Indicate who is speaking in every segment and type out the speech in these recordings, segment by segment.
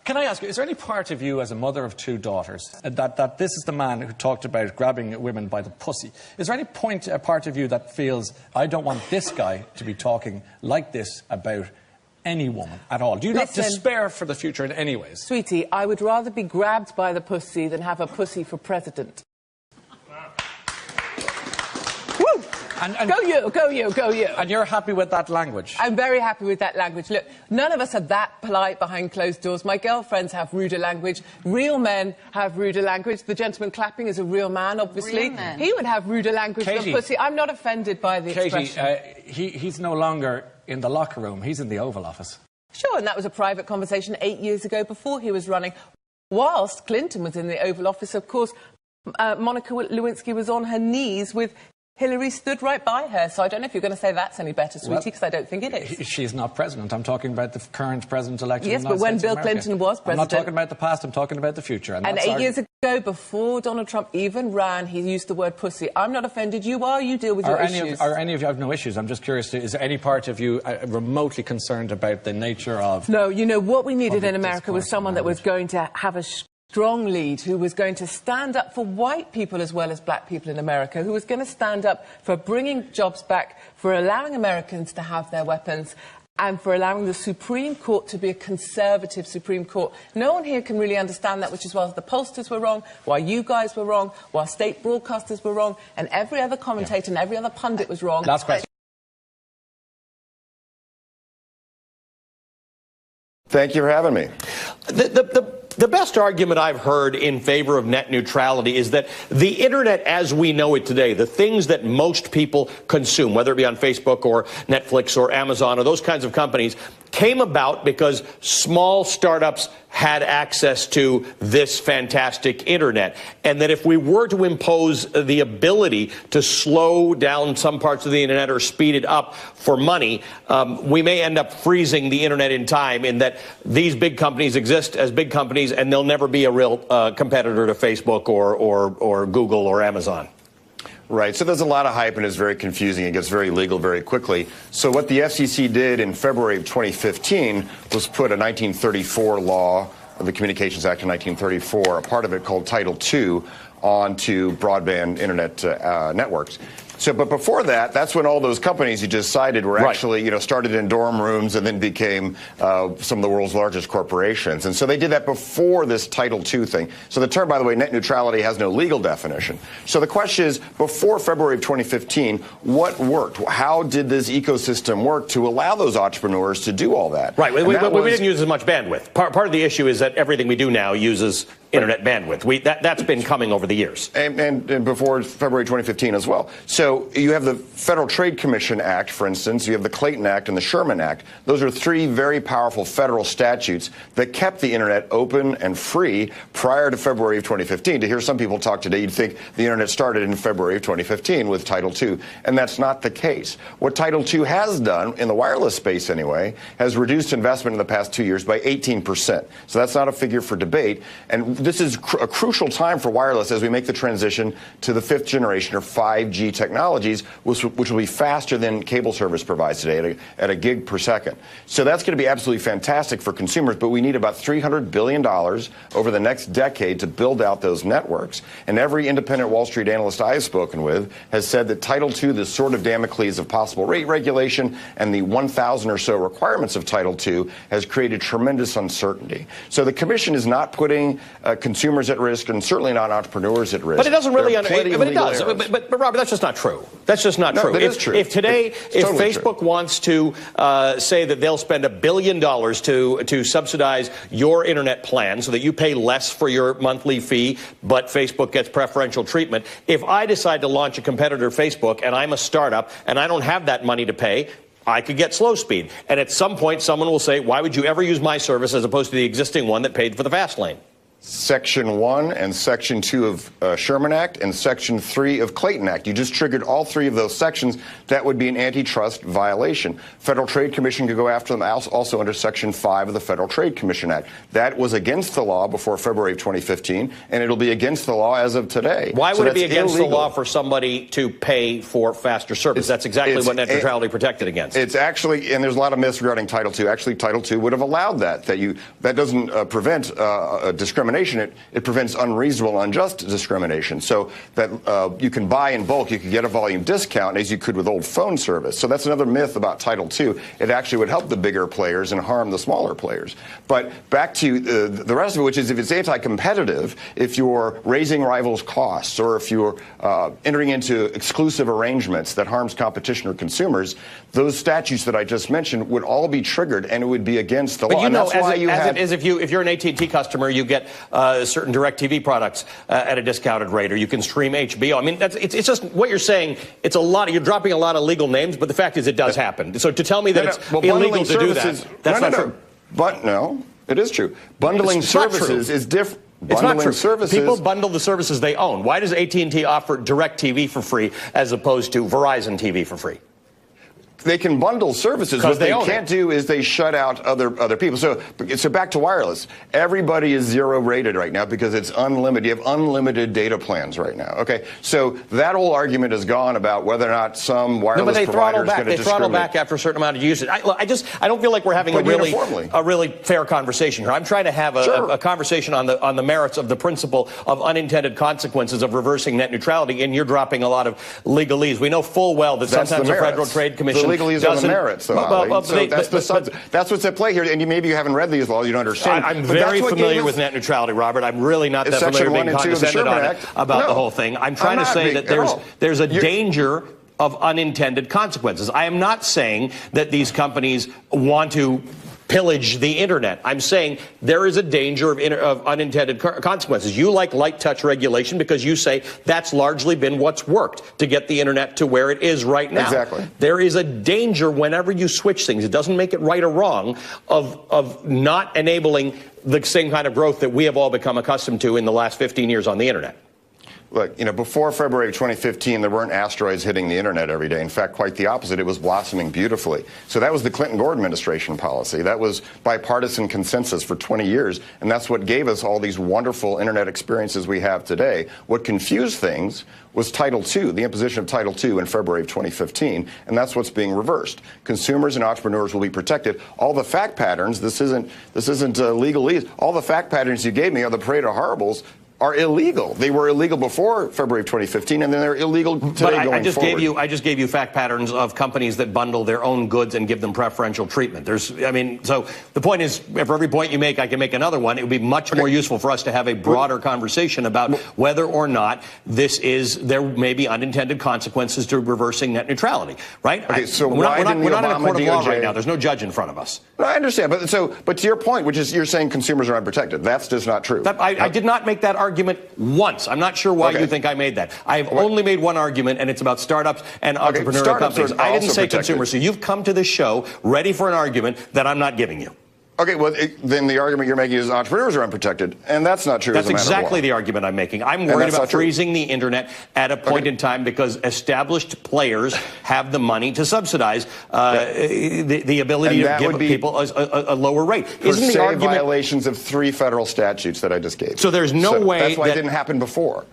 Speaker 1: Can I ask you, is there any part of you as a mother of two daughters that this is the man who talked about grabbing women by the pussy? Is there any part of you that feels, I don't want this guy to be talking like this about any woman at all? Do you not despair for the future in any ways?
Speaker 2: Sweetie, I would rather be grabbed by the pussy than have a pussy for president. Woo! Go you, go you, go you.
Speaker 1: And you're happy with that language?
Speaker 2: I'm very happy with that language. Look, none of us are that polite behind closed doors. My girlfriends have ruder language. Real men have ruder language. The gentleman clapping is a real man, obviously. He would have ruder language for pussy. I'm not offended by the expression.
Speaker 1: He's no longer in the locker room. He's in the Oval Office.
Speaker 2: Sure, and that was a private conversation 8 years ago before he was running. Whilst Clinton was in the Oval Office, of course, Monica Lewinsky was on her knees with Hillary stood right by her, so I don't know if you're going to say that's any better, sweetie, because I don't think it is.
Speaker 1: She's not president. I'm talking about the current president-elect.
Speaker 2: Yes, but when Bill Clinton was president...
Speaker 1: I'm not talking about the past, I'm talking about the future.
Speaker 2: And 8 years ago, before Donald Trump even ran, he used the word pussy. I'm not offended. You are. You deal with your issues.
Speaker 1: Are any of you have no issues? I'm just curious, is there any part of you remotely concerned about the nature of...
Speaker 2: No, you know, what we needed in America was someone that was going to have a strong lead, who was going to stand up for white people as well as black people in America, who was going to stand up for bringing jobs back, for allowing Americans to have their weapons, and for allowing the Supreme Court to be a conservative Supreme Court. No one here can really understand that, which is why the pollsters were wrong, why you guys were wrong, why state broadcasters were wrong, and every other commentator and every other pundit was wrong.
Speaker 1: Last question.
Speaker 3: Thank you for having me.
Speaker 4: The best argument I've heard in favor of net neutrality is that the internet as we know it today, the things that most people consume, whether it be on Facebook or Netflix or Amazon or those kinds of companies, came about because small startups had access to this fantastic internet. And that if we were to impose the ability to slow down some parts of the internet or speed it up for money, we may end up freezing the internet in time, in that these big companies exist as big companies and they'll never be a real competitor to Facebook or Google or Amazon.
Speaker 3: Right. So there's a lot of hype and it's very confusing. It gets very legal very quickly. So what the FCC did in February of 2015 was put a 1934 law, the Communications Act of 1934, a part of it called Title II, onto broadband internet networks. So, but before that, that's when all those companies you just cited were actually, you know, started in dorm rooms and then became some of the world's largest corporations. And so they did that before this Title II thing. So the term, by the way, net neutrality has no legal definition. So the question is, before February of 2015, what worked? How did this ecosystem work to allow those entrepreneurs to do all that?
Speaker 4: Right. We didn't use as much bandwidth. Part of the issue is that everything we do now uses internet bandwidth. That's been coming over the years.
Speaker 3: And before February 2015 as well. So you have the Federal Trade Commission Act, for instance. You have the Clayton Act and the Sherman Act. Those are three very powerful federal statutes that kept the internet open and free prior to February of 2015. To hear some people talk today, you'd think the internet started in February of 2015 with Title II. And that's not the case. What Title II has done, in the wireless space anyway, has reduced investment in the past 2 years by 18%. So that's not a figure for debate. And this is a crucial time for wireless as we make the transition to the 5th generation or 5G technologies, which will be faster than cable service provides today at a gig per second. So that's going to be absolutely fantastic for consumers, but we need about $300 billion over the next decade to build out those networks. And every independent Wall Street analyst I have spoken with has said that Title II, the sword of Damocles of possible rate regulation, and the 1,000 or so requirements of Title II has created tremendous uncertainty. So the Commission is not putting consumers at risk, and certainly not entrepreneurs at risk.
Speaker 4: But it doesn't really. But it does. But Robert, that's just not true. That's just not true.
Speaker 3: That is true.
Speaker 4: If today, if totally Facebook wants to say that they'll spend $1 billion to subsidize your internet plan so that you pay less for your monthly fee, but Facebook gets preferential treatment. If I decide to launch a competitor, Facebook, and I'm a startup and I don't have that money to pay, I could get slow speed. And at some point, someone will say, why would you ever use my service as opposed to the existing one that paid for the fast lane?
Speaker 3: Section 1 and Section 2 of Sherman Act and Section 3 of Clayton Act. You just triggered all three of those sections. That would be an antitrust violation. Federal Trade Commission could go after them also under Section 5 of the Federal Trade Commission Act. That was against the law before February of 2015, and it'll be against the law as of today.
Speaker 4: Why would it be against the law for somebody to pay for faster service? That's exactly what net neutrality protected against.
Speaker 3: It's actually, and there's a lot of myths regarding Title II. Actually, Title II would have allowed that. That doesn't prevent discrimination. It prevents unreasonable, unjust discrimination. So that you can buy in bulk, you can get a volume discount as you could with old phone service. So that's another myth about Title II. It actually would help the bigger players and harm the smaller players. But back to the rest of it, which is if it's anti-competitive, if you're raising rivals' costs, or if you're entering into exclusive arrangements that harms competition or consumers, those statutes that I just mentioned would all be triggered, and it would be against the law.
Speaker 4: But you know, if you're an AT&T customer, you get certain DirecTV products at a discounted rate, or you can stream HBO. I mean, it's just what you're saying. It's a lot. You're dropping a lot of legal names, but the fact is it does happen. So to tell me that it's illegal to do that, that's not true.
Speaker 3: But no, it is true. Bundling services is different.
Speaker 4: It's not true. People bundle the services they own. Why does AT&T offer DirecTV for free as opposed to Verizon TV for free?
Speaker 3: They can bundle services. What they can't do is they shut out other people. So back to wireless. Everybody is zero rated right now because it's unlimited. You have unlimited data plans right now. Okay, so that whole argument is gone about whether or not some wireless provider is going to discriminate.
Speaker 4: They throttle back after a certain amount of usage. I don't feel like we're having a really fair conversation here. I'm trying to have a conversation on the merits of the principle of unintended consequences of reversing net neutrality, and you're dropping a lot of legalese. We know full well that sometimes the Federal Trade Commission
Speaker 3: legalese on the merits, though, that's what's at play here. And maybe you haven't read these laws, you don't understand.
Speaker 4: I'm very familiar with net neutrality, Robert. I'm really not that familiar with being condescended on it about the whole thing. I'm trying to say that there's a danger of unintended consequences. I am not saying that these companies want to pillage the internet. I'm saying there is a danger of unintended consequences. You like light touch regulation because you say that's largely been what's worked to get the internet to where it is right now.
Speaker 3: Exactly.
Speaker 4: There is a danger whenever you switch things. It doesn't make it right or wrong of not enabling the same kind of growth that we have all become accustomed to in the last 15 years on the internet.
Speaker 3: Look, before February of 2015, there weren't asteroids hitting the internet every day. In fact, quite the opposite. It was blossoming beautifully. So that was the Clinton-Gore administration policy. That was bipartisan consensus for 20 years, and that's what gave us all these wonderful internet experiences we have today. What confused things was Title II, the imposition of Title II in February of 2015, and that's what's being reversed. Consumers and entrepreneurs will be protected. All the fact patterns, this isn't legalese, all the fact patterns you gave me are the parade of horribles, are illegal. They were illegal before February of 2015, and then they're illegal today going forward.
Speaker 4: I just gave you fact patterns of companies that bundle their own goods and give them preferential treatment. So the point is, for every point you make, I can make another one. It would be much more useful for us to have a broader conversation about whether or not there may be unintended consequences to reversing net neutrality, right?
Speaker 3: Okay, so
Speaker 4: we're not in a court of law right now. There's no judge in front of us.
Speaker 3: No, I understand, but to your point, which is you're saying consumers are unprotected. That's just not true.
Speaker 4: I did not make that argument once. I'm not sure why you think I made that. I've only made one argument, and it's about startups and entrepreneurial companies. I didn't say consumers. So you've come to this show ready for an argument that I'm not giving you.
Speaker 3: Okay, well, then the argument you're making is entrepreneurs are unprotected, and that's not true.
Speaker 4: That's exactly the argument I'm making. I'm worried about freezing the internet at a point in time because established players have the money to subsidize the ability to give people a lower rate.
Speaker 3: Isn't the argument violations of 3 federal statutes that I just gave?
Speaker 4: So there's no way
Speaker 3: that's why it didn't happen before.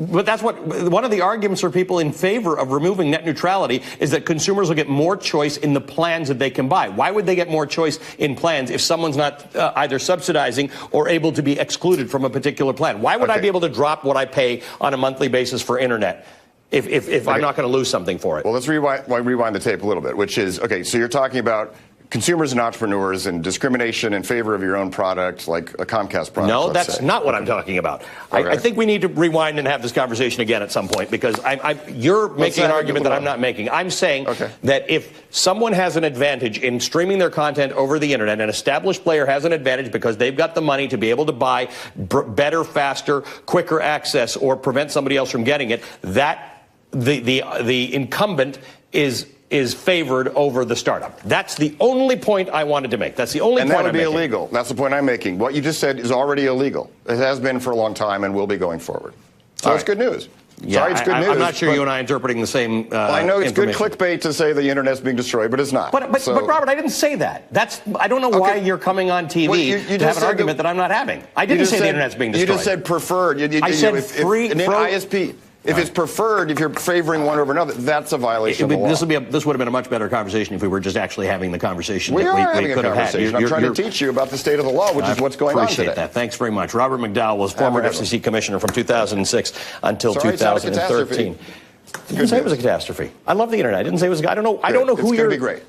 Speaker 4: But that's one of the arguments for people in favor of removing net neutrality is that consumers will get more choice in the plans that they can buy. Why would they get more choice in plans if someone's not either subsidizing or able to be excluded from a particular plan? Why would I be able to drop what I pay on a monthly basis for internet if I'm not going to lose something for it?
Speaker 3: Well, let's rewind the tape a little bit, which is, okay, so you're talking about consumers and entrepreneurs and discrimination in favor of your own product, like a Comcast product.
Speaker 4: No, that's not what I'm talking about. Okay. I think we need to rewind and have this conversation again at some point because you're making an argument that I'm not making. I'm saying that if someone has an advantage in streaming their content over the internet, an established player has an advantage because they've got the money to be able to buy better, faster, quicker access or prevent somebody else from getting it, that the incumbent is is favored over the startup. That's the only point I wanted to make. That's the only point I'm making.
Speaker 3: And that would be illegal. That's the point I'm making. What you just said is already illegal. It has been for a long time and will be going forward. So it's good news.
Speaker 4: Yeah,
Speaker 3: Sorry, it's good news.
Speaker 4: I'm not sure you and I are interpreting the same
Speaker 3: well, I know it's good clickbait to say the internet's being destroyed, but it's not.
Speaker 4: But Robert, I didn't say that. I don't know why you're coming on TV to have an argument that I'm not having. I didn't say the internet's being destroyed.
Speaker 3: You just said preferred.
Speaker 4: I said free.
Speaker 3: An ISP. If it's preferred, if you're favoring one over another, that's a violation of the law.
Speaker 4: This would have been a much better conversation if we were just actually having the conversation
Speaker 3: we
Speaker 4: that
Speaker 3: are
Speaker 4: we
Speaker 3: having
Speaker 4: could
Speaker 3: a
Speaker 4: have had.
Speaker 3: conversation. I'm trying to teach you about the state of the law, which is what's going on today.
Speaker 4: Appreciate that. Thanks very much. Robert McDowell was former FCC commissioner from 2006 until 2013. I didn't say it was a catastrophe. I love the internet. I didn't say it was. I don't know who you're.
Speaker 3: It's going to be great.